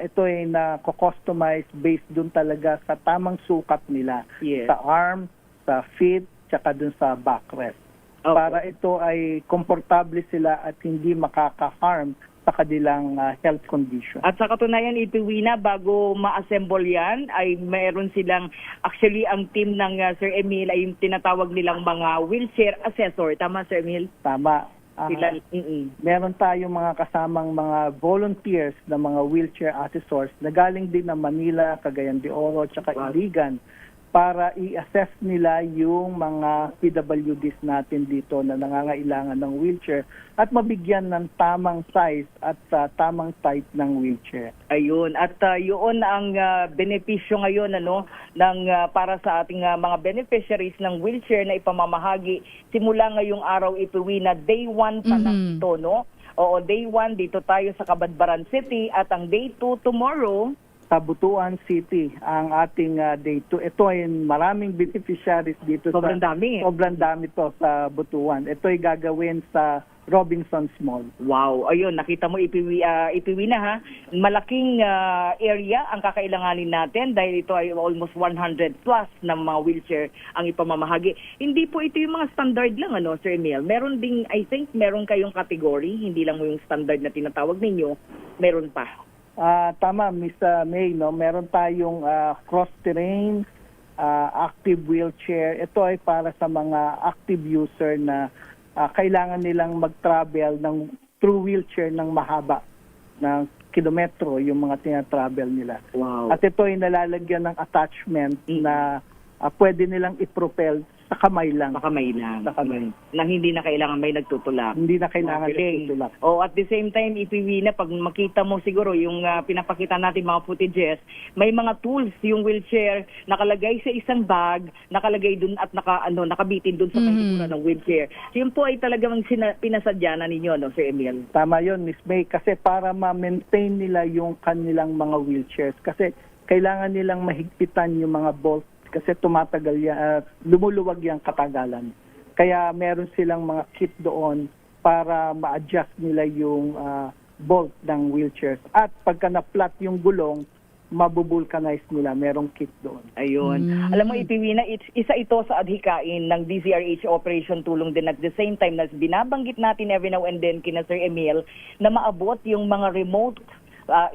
ito ay na-customize based dun talaga sa tamang sukat nila. Yes. Sa arm, sa feet, tsaka dun sa backrest. Para ito ay komportable sila at hindi makaka-harm sa kanilang health condition. At sa katunayan, Ipiwina, bago ma-assemble yan, ay mayroon silang, actually ang team ng Sir Emil ay yung tinatawag nilang mga wheelchair assessor. Tama, Sir Emil? Tama. Meron tayong mga kasamang mga volunteers na mga wheelchair assessors na galing din ng Manila, Cagayan de Oro, tsaka Iligan, para i-assess nila yung mga PWDs natin dito na nangangailangan ng wheelchair at mabigyan ng tamang size at tamang type ng wheelchair. Ayun, at yun ang benepisyo ngayon ng para sa ating mga beneficiaries ng wheelchair na ipamamahagi simula ngayong araw, Ipiwina, day 1 pa lang ito, no? Oo, day 1 dito tayo sa Cabadbaran City at ang day 2 tomorrow sa Butuan City ang ating day 2. Ito ay maraming beneficiaries dito. Sobrang dami. Sobrang dami to sa Butuan. Ito ay gagawin sa Robinsons Mall. Wow, ayun, nakita mo Ipiwina ha. Malaking area ang kakailanganin natin dahil ito ay almost 100 plus ng mga wheelchair ang ipamamahagi. Hindi po ito yung mga standard lang, Sir Emil. Meron ding, I think, meron kayong category, hindi lang yung standard na tinatawag ninyo, meron pa. Tama, Miss May, no? Meron tayong cross-terrain, active wheelchair. Ito ay para sa mga active user na kailangan nilang mag-travel through wheelchair ng mahaba ng kilometro, yung mga tina-travel nila. Wow. At ito ay nalalagyan ng attachment na pwede nilang i-propel sa kamay lang. Sa kamay lang. Na hindi na kailangan may nagtutulak. Hindi na kailangan nagtutulak. At the same time, Ipiwina, pag makita mo siguro yung pinapakita natin mga footages, may mga tools yung wheelchair nakalagay sa isang bag, nakalagay dun at nakabitin dun sa pintura ng wheelchair. Yun po ay talagang pinasadya na ninyo, no, Sir Emil? Tama yun, Miss May, kasi para ma-maintain nila yung kanilang mga wheelchairs. Kasi kailangan nilang mahigpitan yung mga bolt kasi tumatagal yan, lumuluwag yung katagalan. Kaya meron silang mga kit doon para ma-adjust nila yung bolt ng wheelchairs. At pagka na-flat yung gulong, mabubulkanize nila. Merong kit doon. Ayun. Alam mo, Ipiwina, isa ito sa adhikain ng DZRH Operation Tulong din at the same time na binabanggit natin every now and then kina Sir Emil na maabot yung mga remote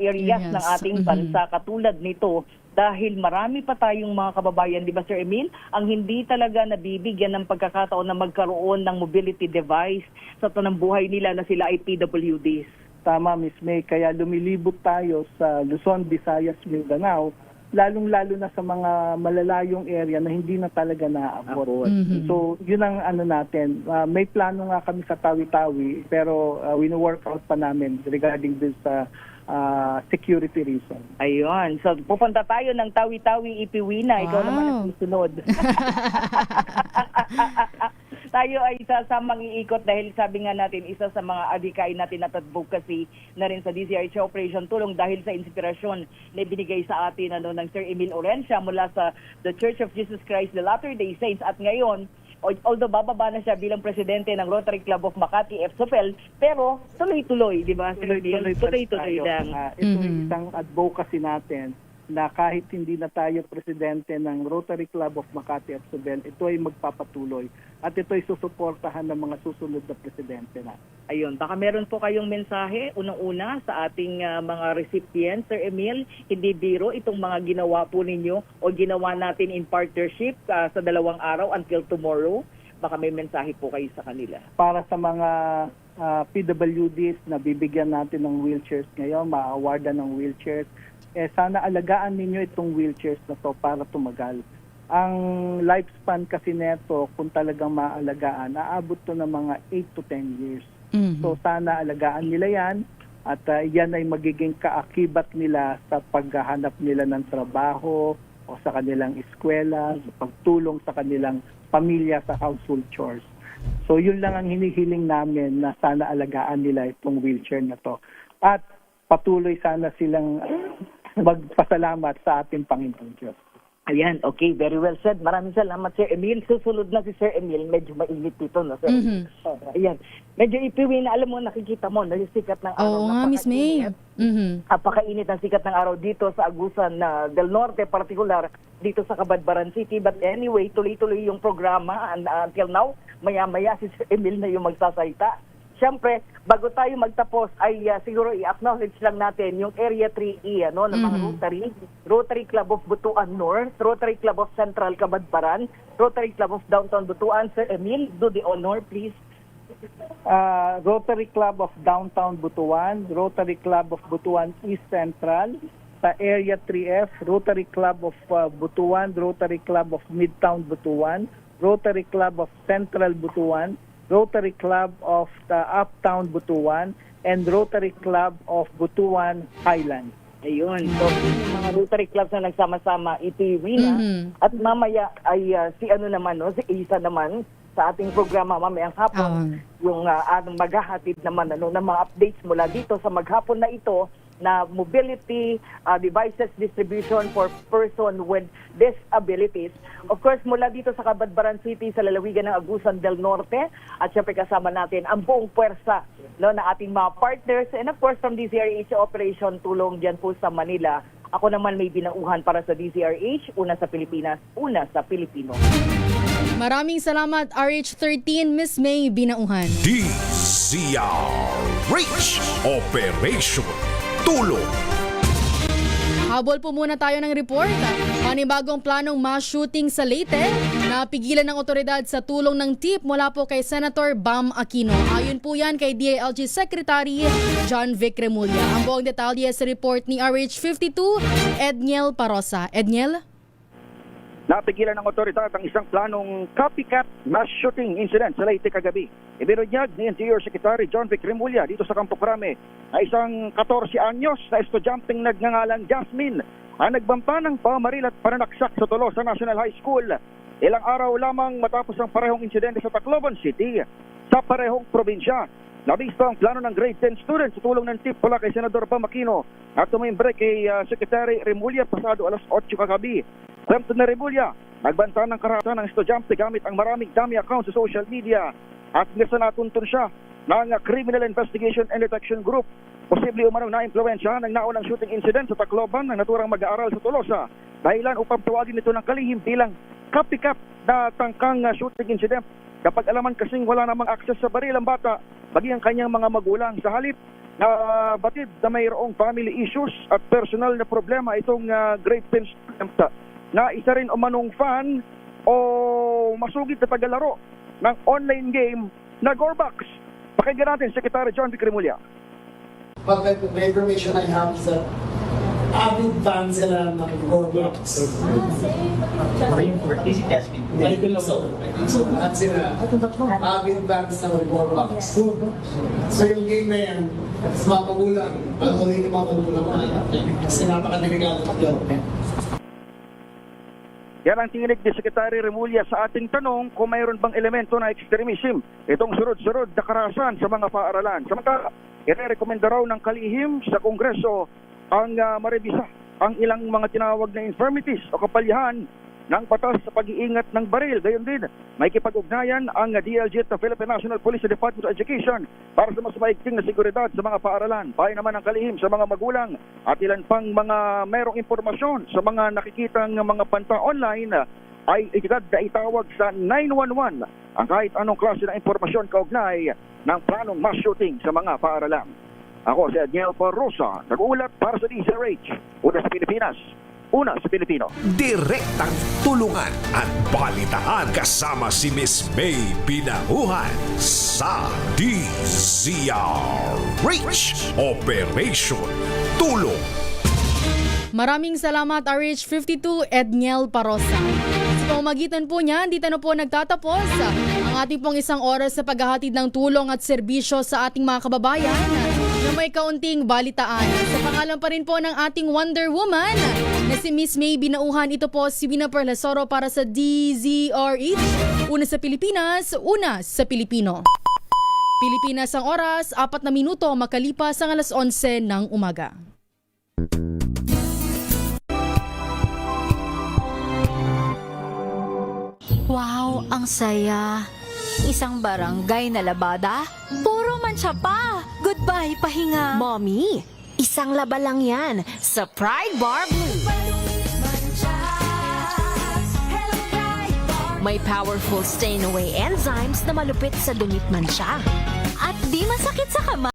areas ng ating bansa katulad nito. Dahil marami pa tayong mga kababayan, di ba Sir Emil, ang hindi talaga nabibigyan ng pagkakataon na magkaroon ng mobility device sa tanang buhay nila na sila ay PWDs. Tama, Miss May. Kaya lumilibot tayo sa Luzon, Visayas, Mindanao, lalong-lalo na sa mga malalayong area na hindi na talaga naaabot. So, yun ang natin. May plano nga kami sa Tawi-Tawi, pero wino-work out pa namin regarding this security reason. Ayun. So, pupunta tayo ng Tawi-Tawi, Ipiwina. Ikaw naman ang susunod. Tayo ay sasamang iikot dahil sabi nga natin, isa sa mga adhikain natin at advocacy na rin sa DZRH Operation Tulong dahil sa inspirasyon na ibinigay sa atin ng Sir Emil Orencia mula sa The Church of Jesus Christ, the Latter-day Saints. At ngayon, although bababa na siya bilang presidente ng Rotary Club of Makati, FSOPEL, pero tuloy-tuloy, di ba? Tuloy-tuloy lang. Ito isang advocacy natin na kahit hindi na tayo presidente ng Rotary Club of Makati at Subel, ito ay magpapatuloy at ito ay susuportahan ng mga susunod na presidente na. Ayun, baka meron po kayong mensahe, unang-una sa ating mga recipients, Sir Emil, hindi biro itong mga ginawa po ninyo o ginawa natin in partnership sa 2 araw until tomorrow. Baka may mensahe po kayo sa kanila. Para sa mga PWDs na bibigyan natin ng wheelchairs ngayon, ma-awardan ng wheelchairs, sana alagaan ninyo itong wheelchairs na to para tumagal. Ang lifespan kasi neto, kung talagang maalagaan, aabot to ng mga 8 to 10 years. So sana alagaan nila yan at yan ay magiging kaakibat nila sa paghahanap nila ng trabaho o sa kanilang eskwela, sa pagtulong sa kanilang pamilya sa household chores. So yun lang ang hinihiling namin na sana alagaan nila itong wheelchair na to. At patuloy sana silang magpasalamat sa ating Panginoon Diyos. Ayan, okay, very well said. Maraming salamat, Sir Emil. Susunod na si Sir Emil, medyo mainit dito, no, Sir? Ayan, medyo ipiwi na, alam mo, nakikita mo, sikat ng araw. Oo nga, Miss May. Napakainit ang sikat ng araw dito sa Agusan del Norte, particular dito sa Cabadbaran City. But anyway, tuloy-tuloy yung programa until now. Maya-maya si Sir Emil na yung magsasalita. Siyempre, bago tayo magtapos ay siguro i-acknowledge lang natin yung Area 3E ng mga Rotary Club of Butuan North, Rotary Club of Central Cabadbaran, Rotary Club of Downtown Butuan. Sir Emil, do the honor please. Rotary Club of Downtown Butuan, Rotary Club of Butuan East Central, sa Area 3F, Rotary Club of Butuan, Rotary Club of Midtown Butuan, Rotary Club of Central Butuan, Rotary Club of the Uptown Butuan, and Rotary Club of Butuan Highlands. Ayun. So, yung mga Rotary Clubs na nagsama-sama, ipiwi na. At mamaya ay si Isa naman sa ating programa mamayang hapon, yung maghahatid naman ng mga updates mula dito sa maghapon na ito na mobility devices distribution for person with disabilities. Of course, mula dito sa Cabadbaran City, sa lalawigan ng Agusan del Norte, at syempre kasama natin ang buong puwersa na ating mga partners, and of course from DZRH Operation Tulong dyan po sa Manila. Ako naman may binauhan para sa DZRH, una sa Pilipinas, una sa Pilipino. Maraming salamat, RH13, Miss May Binauhan. DZRH Operation Tulong. Habol po muna tayo ng report. Panibagong planong mass shooting sa Leyte, napigilan ng otoridad sa tulong ng tip mula po kay Senator Bam Aquino. Ayon po yan kay DILG Secretary John Vic Remulla. Ang buong detalye sa report ni RH52, Edniel Parosa. Edniel? Napigilan ng otoridad ang isang planong copycat mass shooting incident sa Leyte kagabi. Ibinunyag ni Interior Secretary John Vic Remulla dito sa Campo Crame na isang 14 anyos na estudyanteng nagngangalang Jasmine ang nagbampa ng pamaril at pananaksak sa Tolosa National High School. Ilang araw lamang matapos ang parehong insidente sa Tacloban City sa parehong probinsya. Nabisto ang plano ng grade 10 students sa tulong ng tip mula kay Senador Bam Aquino at tumimbre kay Secretary Remulla pasado alas 8 kagabi. Kwento na Remulla, nagbanta ng karapatan ng estudyante gamit ang maraming dummy accounts sa social media at nasa natuntun siya ng Criminal Investigation and Detection Group. Posible umanong na-impluensya ng naunang shooting incident sa Tacloban ng naturang mag-aaral sa Tolosa dahilan upang tawagin ito ng kalihim bilang copycat na tangkang shooting incident. Kapag alaman kasing wala namang access sa baril ang bata, bagay ang kanyang mga magulang sa halip na batid na mayroong family issues at personal na problema itong grade 10 student na isa rin umanong fan o masugid na tagalaro ng online game na Gorebox. Pakinggan natin Secretary John Vic Remulla. But the information I have is that avid fans sila ng Gorebox. Is it testing? I think so. At sila, avid fans ng Gorebox. So yung game na yan, sa mga pagulang, ang huli ng mga pagulang kasi napakadelikado yun. Yan ang tinginig ni Secretary Remulla sa ating tanong kung mayroon bang elemento na extremism itong surod-surod na karahasan sa mga paaralan. Samantala, i-rekomenda raw ng kalihim sa Kongreso ang marebisa ang ilang mga tinawag na infirmities o kapalyahan ng batas sa pag-iingat ng baril. Gayon din, may kipag-ugnayan ang DLG at Philippine National Police Department of Education para sa mas maigting na seguridad sa mga paaralan. Payo naman ang kalihim sa mga magulang at ilan pang mga merong impormasyon sa mga nakikitang mga banta online ay agad na itawag sa 911 ang kahit anong klase ng impormasyon kaugnay ng planong mass shooting sa mga paaralan. Ako si Adniel Parrosa, nag-uulat para sa DZRH, una sa Pilipinas, una sa Pilipino. Direktang tulungan at balitaan kasama si Miss May Pinaguhan sa DZRH Operation Tulong. Maraming salamat RH52 Edniel Parosa. Sa pamamagitan po niya, dito na po nagtatapos ang ating pong isang oras sa paghahatid ng tulong at serbisyo sa ating mga kababayan na may kaunting balitaan. Sa pangalan pa rin po ng ating Wonder Woman na si Miss May Binauhan, ito po si Wina Perlasoro para sa DZRH. Una sa Pilipinas, una sa Pilipino. Pilipinas ang oras, 4 na minuto makalipas ang alas 11 ng umaga. Wow, ang saya. Isang barangay na labada, puro mancha pa. Goodbye, pahinga. Mommy, isang laba lang yan sa Pride Bar Blue. May powerful stain-away enzymes na malupit sa dumit mancha. At di masakit sa kamay.